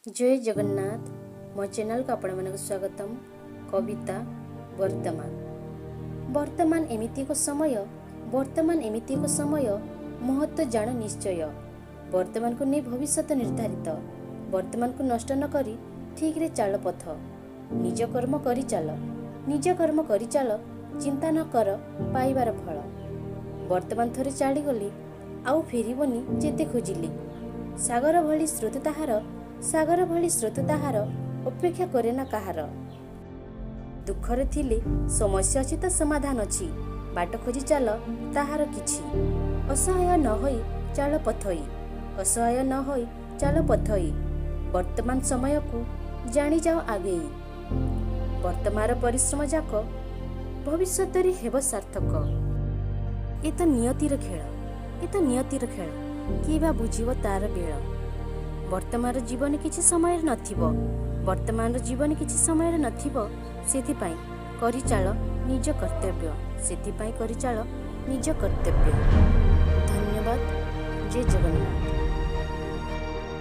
जय जगन्नाथ मो चैनल को आपण मानक स्वागतम। कविता वर्तमान एमिति एक समय महत्व जान निश्चय। वर्तमान को नहीं भविष्य निर्धारित। वर्तमान को नष्ट न करी ठीक रे चाल पथ। निज कर्म करी चाल चिंता न कर पाइबार फल। वर्तमान थरे चली गली आउ फेरबनी जेते खोजिली। सागर भली स्रोत ताहार अपेक्षा करे ना कहार। दुखरे थिले समस्या अछि तो समाधान अछि। बाट खोजी चाल ताहार किछि। असहाय न होई चाल पथई। वर्तमान समय को जानी जाओ आगे। वर्तमान परिश्रम जाक भविष्य रे हेब सार्थक। ए तो नियतिर खेल कि बा बुझिबो तार बेळ। वर्तमान जीवन किछि समय नथिबो। सेथिपाई करि चाल निज कर्तव्य। धन्यवाद। जय जगन्नाथ।